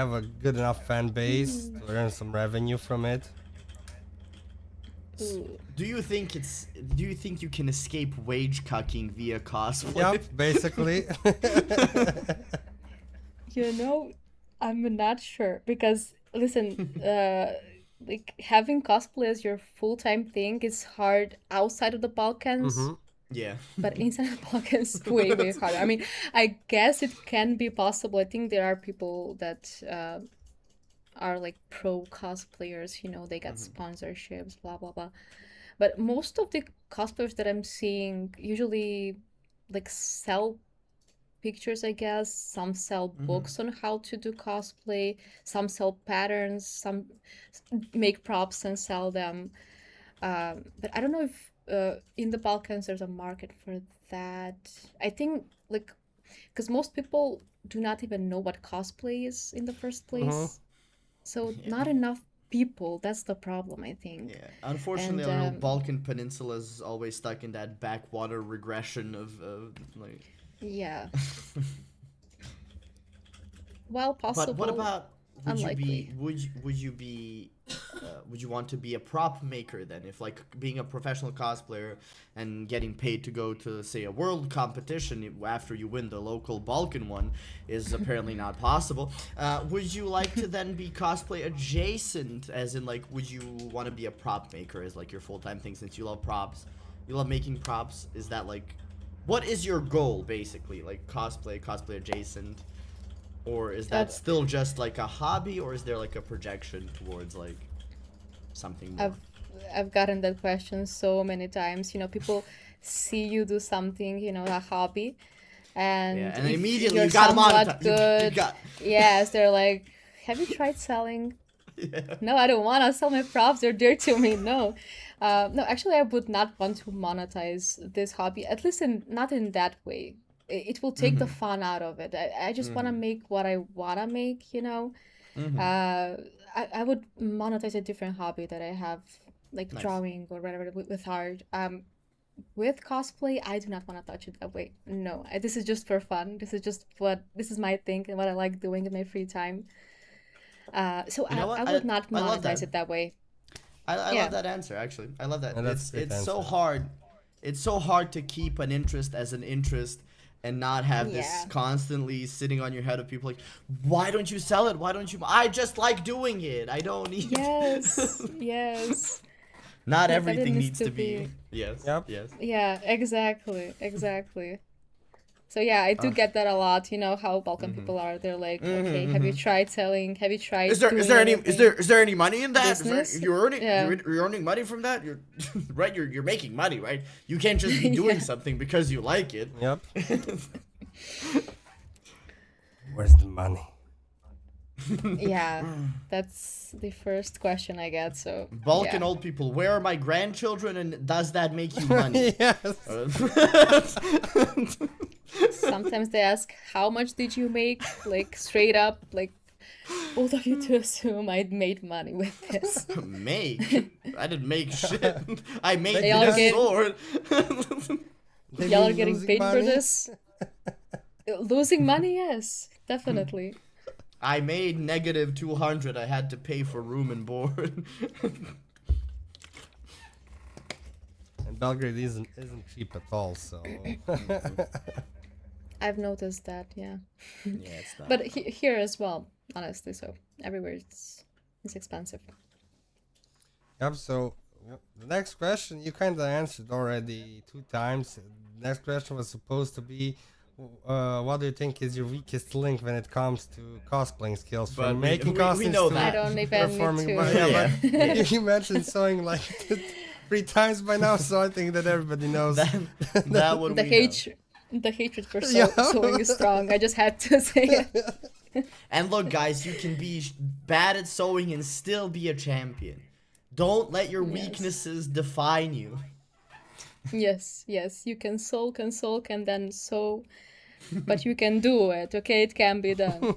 have a good enough fan base to earn some revenue from it? Ooh. do you think you can escape wage cucking via cosplay? Yep, basically. I'm not sure because listen, like having cosplay as your full-time thing is hard outside of the Balkans, Mm-hmm. Yeah. but inside of the Balkans, way harder. I mean, I guess it can be possible. I think there are people that are like pro cosplayers. They get sponsorships, blah blah blah. But most of the cosplayers that I'm seeing usually like sell pictures, I guess. Some sell books on how to do cosplay. Some sell patterns. Some make props and sell them. But I don't know if in the Balkans there's a market for that. I think like because most people do not even know what cosplay is in the first place. So not enough people. That's the problem, I think. Yeah. Unfortunately, And, I don't know, Balkan Peninsula is always stuck in that backwater regression of like. Yeah. While possible. But what about unlikely. would you want to be a prop maker then? If like being a professional cosplayer and getting paid to go to say a world competition after you win the local Balkan one is apparently not possible. Would you like to then be cosplay adjacent, as in like would you want to be a prop maker as like your full-time thing, since you love props? You love making props. Is that like, what is your goal basically? Like cosplay adjacent? Or is that still just like a hobby, or is there like a projection towards like something more? I've gotten that question so many times. People see you do something, a hobby, and Yeah, and if immediately you're you got somewhat monetized. good, You got. yes, they're like, "Have you tried selling?" Yeah. No, I don't want to sell my props. They're dear to me. No, no. Actually, I would not want to monetize this hobby. At least not in that way. It will take the fun out of it. I just want to make what I want to make. I would monetize a different hobby that I have, like Nice. drawing or whatever with art. With cosplay, I do not want to touch it that way. No, this is just for fun. This is my thing and what I like doing in my free time. So You know what? I would not I love monetize that. it that way. I Yeah. love that answer actually. I love that. And that's a good It's so answer. hard. It's so hard to keep an interest as an interest and not have this Yeah. constantly sitting on your head of people like, why don't you sell it? Why don't you? I just like doing it. I don't need. Yes, yes. Not That it everything needs needs to to be. be- Yes. Yep. Yes. Yeah, exactly. So yeah, I do get that a lot. How Balkan people are. They're like, okay, have you tried selling? Have you tried Is there any anything? is there any money in that? Business? You're earning Yeah. you're earning money from that? You're right. You're making money, right? You can't just be doing Yeah. something because you like it. Yep. Where's the money? Yeah, that's the first question I get. So Balkan yeah. old people, where are my grandchildren, and does that make you money? Yes. Sometimes they ask, how much did you make? Like straight up, like both of you to assume I made money with this. Make? I didn't make shit. I made They all this get- sword. They Y'all are been getting losing paid for money? this? Losing money? Yes, definitely. I made negative 200. I had to pay for room and board. And Belgrade isn't cheap at all, so. I've noticed that, yeah. Yeah, it's not. But here as well, honestly. So everywhere it's expensive. Yep, so the next question you kind of answered already 2 times. The next question was supposed to be, what do you think is your weakest link when it comes to cosplaying skills? From But making we costumes know to that. I don't even need performing. to. But, yeah, Yeah. but you mentioned sewing like 3 times by now, so I think that everybody knows. That one The we know. hatred, the hatred for Yeah. sewing is strong. I just had to say it. And look, guys, you can be bad at sewing and still be a champion. Don't let your Yes. weaknesses define you. Yes, yes, you can sulk, and then sew, but you can do it. Okay, it can be done.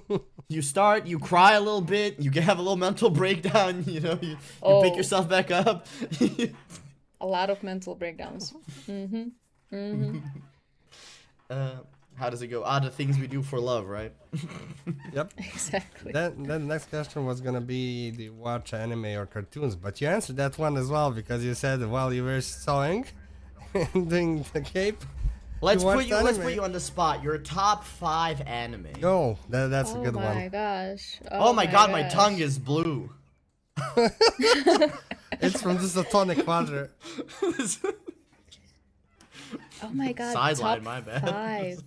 You start, you cry a little bit, you have a little mental breakdown, you know, you pick Oh. yourself back up. A lot of mental breakdowns. How does it go? The things we do for love, right? Yep. Exactly. Then the next question was gonna be, do you watch anime or cartoons? But you answered that one as well, because you said while you were sewing and doing the cape. Let's watched put anime. you on the spot. Your top 5 anime. Go. That's a Oh good my one. gosh. Oh my god, my gosh. tongue is blue. It's from the Satanic Quadrant. Oh my god. Sideline, Top my bad. 5.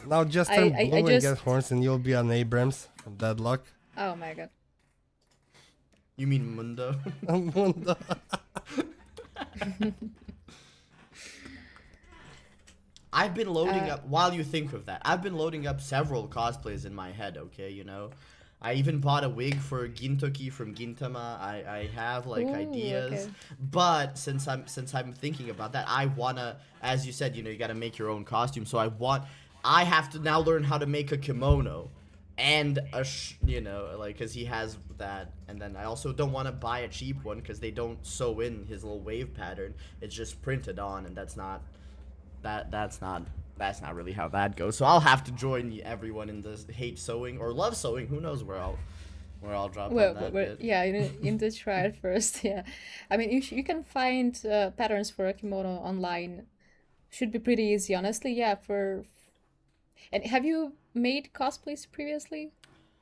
Now just I- turn I- blue I and just- get horns, and you'll be an Abrams from Deadlock. Oh my god. You mean Mundo? Mundo. I've been loading up, while you think of that, I've been loading up several cosplays in my head, okay, you know? I even bought a wig for Gintoki from Gintama. I have like Ooh, ideas, okay. but since I'm thinking about that, I wanna, as you said, you know, you gotta make your own costume. So I have to now learn how to make a kimono, and you know, like, cause he has that, and then I also don't want to buy a cheap one because they don't sew in his little wave pattern. It's just printed on, and that's not really how that goes. So I'll have to join everyone in this hate sewing or love sewing. Who knows where I'll drop Well, on that well, bit. yeah, you need to try it first. Yeah, I mean, you can find patterns for a kimono online. Should be pretty easy, honestly. Yeah, and have you made cosplays previously,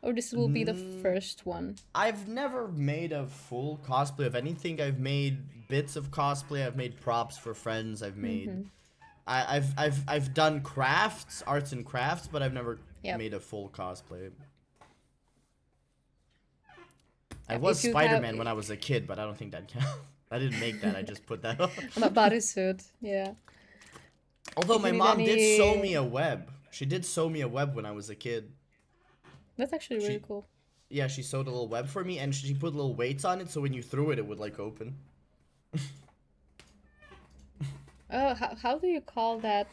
or this will be the first one? I've never made a full cosplay of anything. I've made bits of cosplay. I've made props for friends. I've made. I've done crafts, arts and crafts, but I've never Yep. made a full cosplay. I If was you Spider-Man have- when I was a kid, but I don't think that counts. I didn't make that. I just put that on. Bodysuit. Yeah. Although If my you need mom did sew any- me a web. She did sew me a web when I was a kid. That's actually really cool. Yeah, she sewed a little web for me, and she put little weights on it, so when you threw it, it would like open. Oh, how do you call that?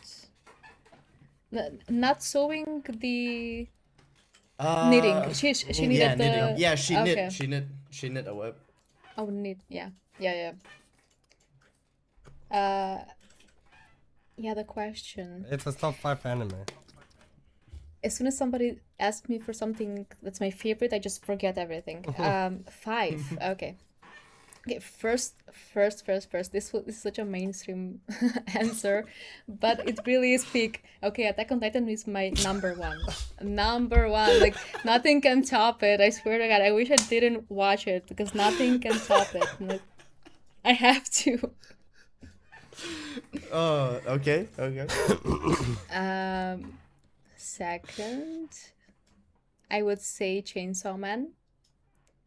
Not sewing, the knitting. She needed Yeah, the. knitting. Yeah, she Okay. knit. She knit a web. Oh, knit. Yeah. Yeah. Yeah. Yeah. The question. It's a top 5 anime. As soon as somebody asks me for something that's my favorite, I just forget everything. 5. Okay. Okay. First. This is such a mainstream answer, but it really is peak. Okay, Attack on Titan is my number 1. Number 1. Like nothing can top it. I swear to God. I wish I didn't watch it because nothing can top it. Like, I have to. Oh, okay. Second, I would say Chainsaw Man.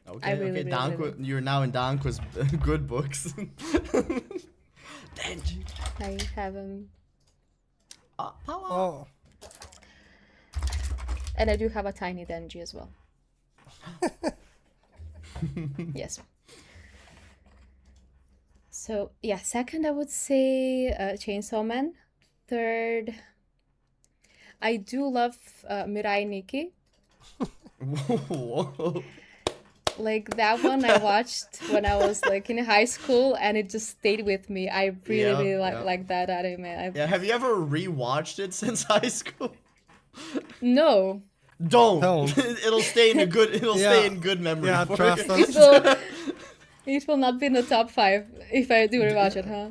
Okay, I really, okay. really, Danko, you're now in Danko's good books. Denji. I haven't, Power. Oh, and I do have a tiny Denji as well. Yes. So yeah, second I would say Chainsaw Man. Third, I do love Mirai Nikki. Whoa. Like that one I watched when I was like in high school, and it just stayed with me. I really Yeah. like that anime. Yeah, have you ever rewatched it since high school? No, Don't. It'll stay in a good. Yeah. Stay in good memory. yeah, for trust you. us. it will not be in the top 5 if I do rewatch it, huh?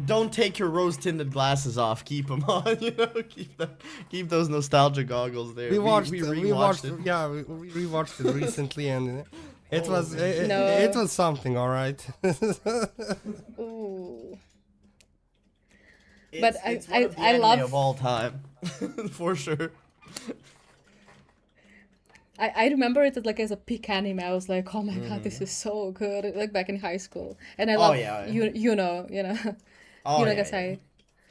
Don't take your rose-tinted glasses off. Keep them on. You know, keep those nostalgia goggles there. We watched we it. rewatched it. Yeah, we rewatched it recently, and it was No. it was something, all right. Ooh. It's, But it's one of the I anime love- of all time, for sure. I remember it as like as a peak anime. I was like, oh my god, this Mm-hmm. is so good. Like back in high school, and I Oh love yeah. Oh Yuno yeah, yeah. Gasai.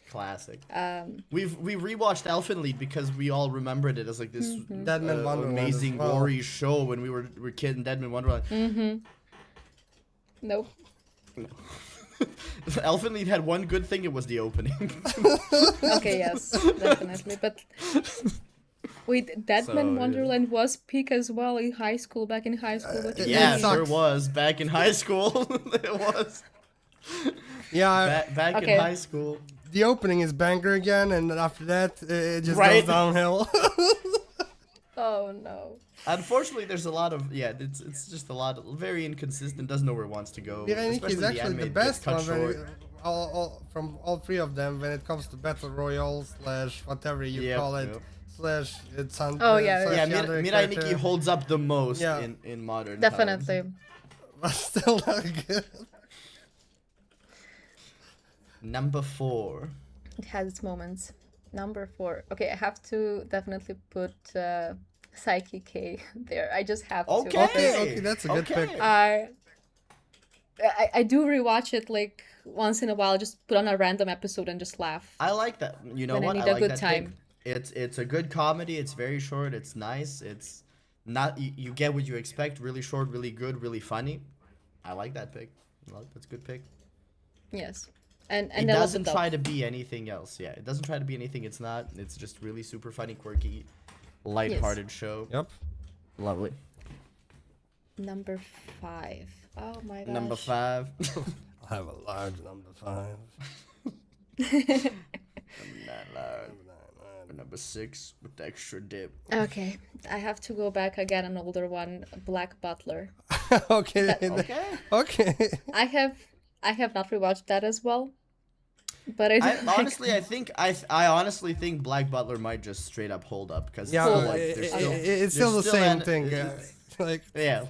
Classic. Um, We rewatched Elfenlied because we all remembered it as like this mhm, Deadman Wonderland as amazing well. gory show when we were kid in Deadman Wonderland. mhm. Nope. No. Elfenlied had one good thing. It was the opening. Okay, yes, definitely. But wait, Deadman So, Wonderland was peak as well in high school. Back in high school, what do you yeah, It mean? sure sucks. was. Back in high school, it was. Yeah, Back in Okay. high school. the opening is banger again, and then after that, it just Right. goes downhill. Oh no. Unfortunately, there's a lot of it's just a lot of very inconsistent. Doesn't know where it wants to go. Miraniki Especially is actually anime the gets best cut one when short. from all three of them when it comes to battle royale slash whatever you Yep, call it yep. slash it's on. Oh, yeah, slash Yeah, the other Mirai Nikki character. holds up the most Yeah. in modern Definitely. times. But still not good. Number 4. It has its moments. Number 4. Okay, I have to definitely put Psyche K there. I just have to. Okay. Okay, that's a good pick. I do rewatch it like once in a while, just put on a random episode and just laugh. I like that. You know When I what? need I a like good that time. pick. It's a good comedy. It's very short. It's nice. It's not you get what you expect. Really short, really good, really funny. I like that pick. That's a good pick. Yes. And It I love doesn't the try dub. to be anything else. Yeah, it doesn't try to be anything it's not. It's just really super funny, quirky, lighthearted show. Yep. Lovely. Number 5. Oh my gosh. Number 5. I'll have a large number 5. Not loud. Number 6 with extra dip. Okay, I have to go back again, an older one, Black Butler. Okay. Okay. Okay. I have not rewatched that as well, but I, do I like honestly, I think I honestly think Black Butler might just straight up hold up because Yeah, Cool. it's still the same thing. Like yeah.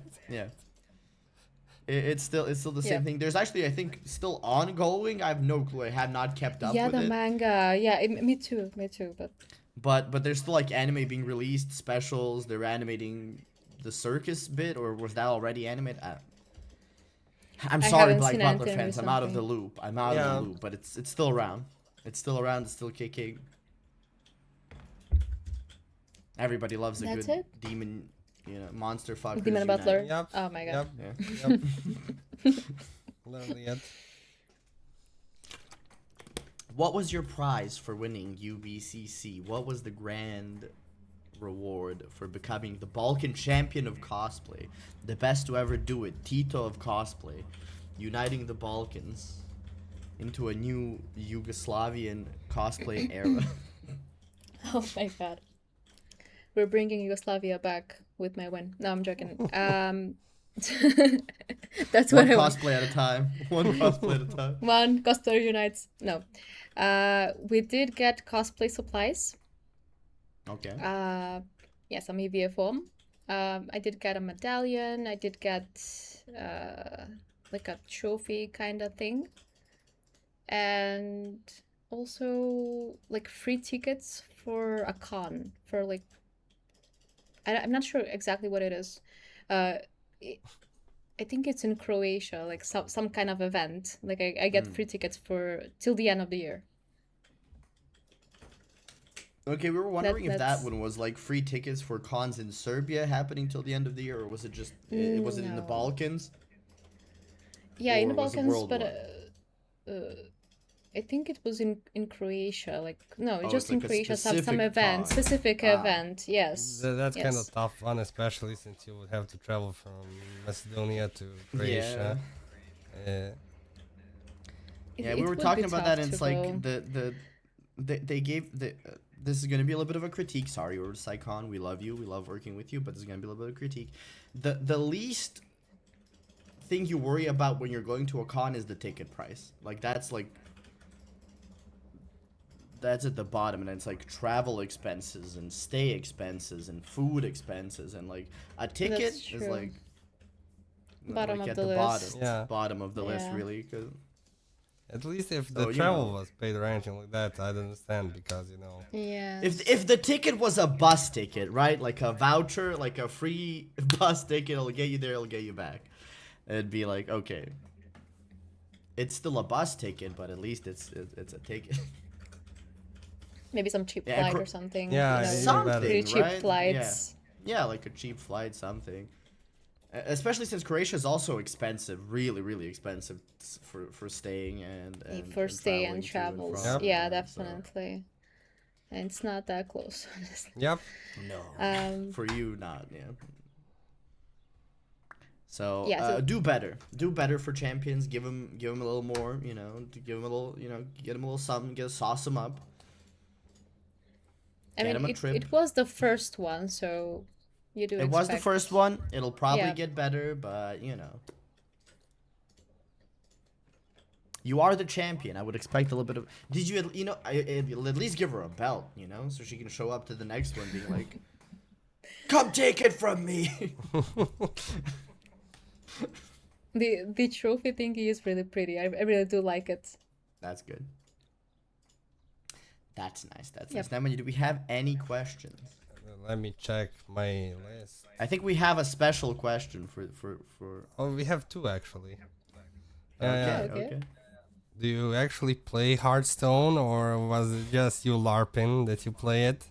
It's still the Yeah. same thing. There's actually I think still ongoing. I have no clue. I have not kept up yeah, with the it. manga. Yeah, me too. But there's still like anime being released, specials. They're animating the circus bit, or was that already animated? I'm I sorry, haven't Black seen Butler anything fans. I'm out of the recently. loop. I'm out Yeah. of the loop. But it's still around. It's still around. It's still kicking. Everybody loves a That's good it? demon, monster fuckers. Demon unite. Butler. Yep. Oh my god. Yep. Yeah. Yep. Literally it. What was your prize for winning UBCC? What was the grand reward for becoming the Balkan champion of cosplay? The best to ever do it. Tito of cosplay. Uniting the Balkans into a new Yugoslavian cosplay era. Oh my god. We're bringing Yugoslavia back with my win. No, I'm joking. That's One what I want. cosplay at a time. One cosplay at a time. One Costa unites. No. We did get cosplay supplies. Okay. Yeah, some EVA foam. I did get a medallion. I did get like a trophy kind of thing, and also like free tickets for a con for like I'm not sure exactly what it is. It, I think it's in Croatia, like some kind of event. Like I get free tickets for till the end of the year. Okay, we were wondering if that that's- one was like free tickets for cons in Serbia happening till the end of the year, or was it just was it in the No. Balkans? Yeah, in the Or was it Balkans, but worldwide? I think it was in Croatia. Like no, Oh, just it's in like a Croatia, some specific event, con. specific Ah. event. Yes. That's kind yes. of tough one, especially since you would have to travel from Macedonia to Croatia. Yeah, It- we it were would talking be about tough that, and to it's like go. they gave the. This is gonna be a little bit of a critique. Sorry, we're Psycon. We love you. We love working with you, but this is gonna be a little bit of a critique. The least thing you worry about when you're going to a con is the ticket price. Like that's at the bottom, and it's like travel expenses and stay expenses and food expenses, and like a ticket That's is true. like Bottom of at the the list. bottom, Yeah. bottom of the list Yeah. really, 'cause At least if the So, travel was paid or anything like that, I'd understand because Yeah. If the ticket was a bus ticket, right? Like a voucher, like a free bus ticket, it'll get you there, it'll get you back. It'd be like, okay. It's still a bus ticket, but at least it's a ticket. Maybe some cheap Yeah, flight Cro- or something. Yeah, you know, even Something, pretty cheap right? flights. Yeah, like a cheap flight, something. Especially since Croatia is also expensive, really, really expensive for staying and For stay and traveling to travels. Yep. from, Yeah, so- definitely. And it's not that close, honestly. Yep. No, for you, not, yeah. So, Yeah, so- do better for champions. Give them a little more, you know. Give them a little, you know, get them a little something. Sauce them up. I Get mean, 'em a it, trip. it was the first one, so you do It was the expect- first one. It'll probably Yeah. get better, but you know. You are the champion. I would expect a little bit of. Did you, you know, at least give her a belt, you know, so she can show up to the next one being like, "Come take it from me." The trophy thingy is really pretty. I really do like it. That's good. That's nice. That's Yep. nice. Now, do we have any questions? Let me check my list. I think we have a special question for. Oh, we have two actually. Okay. Okay. Okay. Do you actually play Hearthstone, or was it just you LARPing that you play it?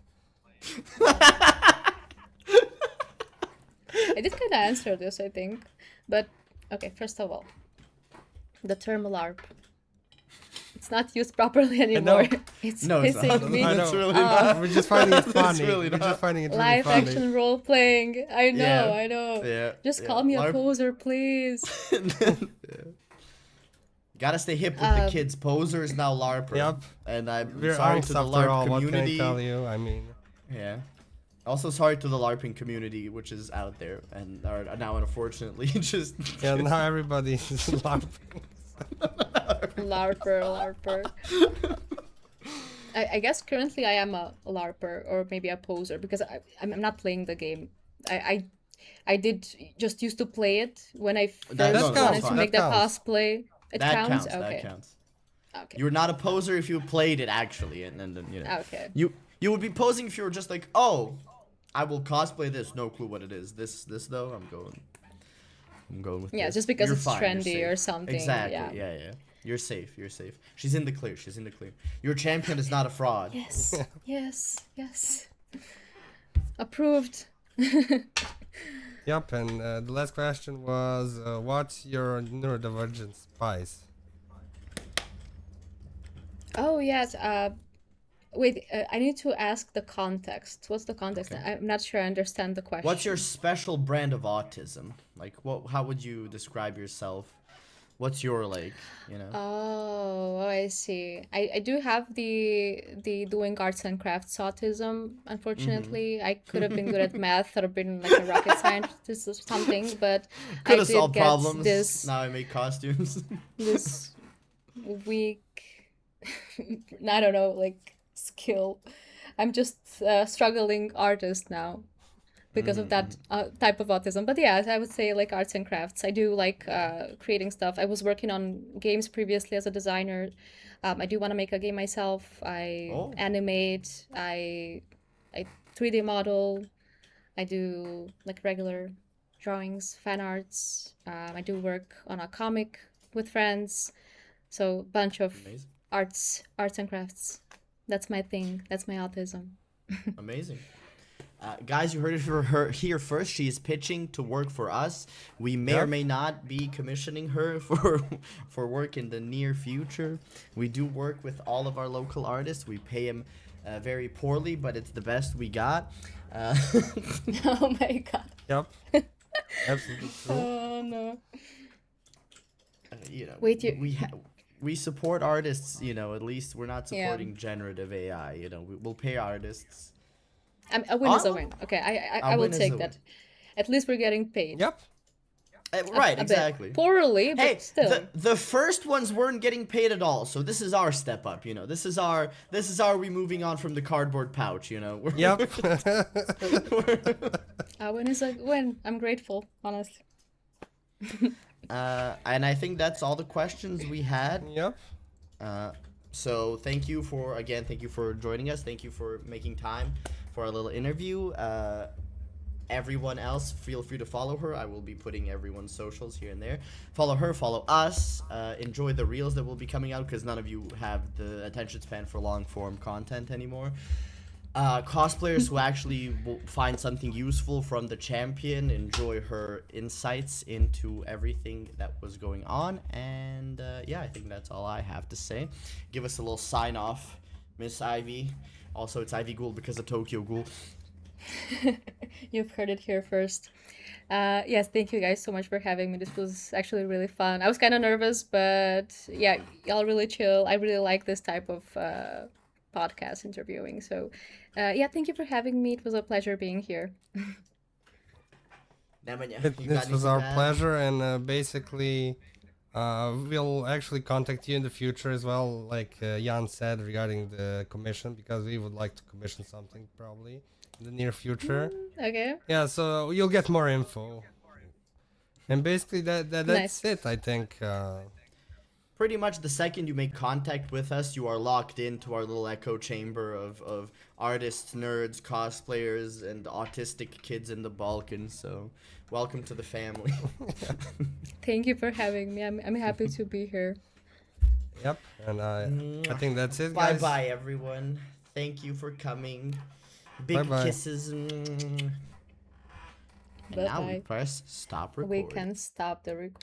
I did kind of answer this, I think. But, okay, first of all, the term LARP. It's not used properly anymore. It's No, it's pissing not. me. I know. It's really not. We're just finding it funny. really We're not. just finding it really Live funny. action role playing. I know, Yeah. I know. Yeah. Just yeah. call me a LARP- poser, please. Yeah. Gotta stay hip with the kids. Poser is now LARPer. Yep. And I'm We're sorry angst to the after LARP all. What can I community. tell you? I mean, Yeah. Also sorry to the LARPing community, which is out there and are now unfortunately just. yeah, now everybody is LARPing. LARPer. I guess currently I am a LARPer or maybe a poser because I'm not playing the game. I did just used to play it when I first That wanted counts, to that make the counts. cosplay. It That counts? counts. Okay. That counts. Okay. You're not a poser if you played it actually, and then you know. Okay. You would be posing if you were just like, oh, I will cosplay this. No clue what it is. This though, I'm going with. Yeah, this. just because You're it's fine, you're trendy safe. or something, Exactly. yeah. Yeah. You're safe. You're safe. She's in the clear. She's in the clear. Your champion is not a fraud. Yes. Yes. Approved. Yep, and the last question was, what's your neurodivergent spice? Oh yes. Wait. I need to ask the context. What's the context? I'm not sure I understand the question. What's your special brand of autism? Like, what? How would you describe yourself? What's your like? You know. Oh, I see. I do have the doing arts and crafts autism. Unfortunately, I could have been good at math or been like a rocket scientist or something, but Could I have did solved get problems. this Now I make costumes. this weak, I don't know, like skill. I'm just a struggling artist now because of that type of autism. But yeah, I would say like arts and crafts. I do like creating stuff. I was working on games previously as a designer. I do want to make a game myself. I Oh. animate. I 3D model. I do like regular drawings, fan arts. I do work on a comic with friends. So bunch of Amazing. arts and crafts. That's my thing. That's my autism. Amazing. Guys, you heard it for her here first. She is pitching to work for us. We may or Yep. may not be commissioning her for work in the near future. We do work with all of our local artists. We pay them very poorly, but it's the best we got. Oh my god. Yep. Absolutely true. Oh no. You know, Wait, you- we support artists. You know, at least we're not Yeah. supporting generative AI. You know, we'll pay artists. A win is a Oh. win. Okay, I A will win is a take win. that. At least we're getting paid. Yep. Right, A bit exactly. poorly, but Hey, still. the first ones weren't getting paid at all, so this is our step up, you know. This is our we moving on from the cardboard pouch, you know. Yep. A win is a win. I'm grateful, honestly. And I think that's all the questions we had. Yep. Uh, so thank you for joining us. Thank you for making time for our little interview. Everyone else, feel free to follow her. I will be putting everyone's socials here and there. Follow her, follow us. Enjoy the reels that will be coming out because none of you have the attention span for long form content anymore. Cosplayers who actually will find something useful from the champion, enjoy her insights into everything that was going on, and yeah, I think that's all I have to say. Give us a little sign off, Miss Ivy. Also, it's Ivy Ghoul because of Tokyo Ghoul. You've heard it here first. Yes, thank you guys so much for having me. This was actually really fun. I was kind of nervous, but yeah, y'all really chill. I really like this type of podcast interviewing. So, yeah, thank you for having me. It was a pleasure being here. Nemanja, you got This was anything our to add? pleasure, and basically, we'll actually contact you in the future as well, like Jan said regarding the commission, because we would like to commission something probably in the near future. Okay, Yeah, so you'll get more info. And basically, that's nice. it. I think. Pretty much the second you make contact with us, you are locked into our little echo chamber of artists, nerds, cosplayers, and autistic kids in the Balkans. So, welcome to the family. Thank you for having me. I'm happy to be here. Yep. And I think that's it, Bye guys. bye, everyone. Thank you for coming. Big Bye-bye. kisses. And now we Bye-bye. press stop We recording. can stop the recording.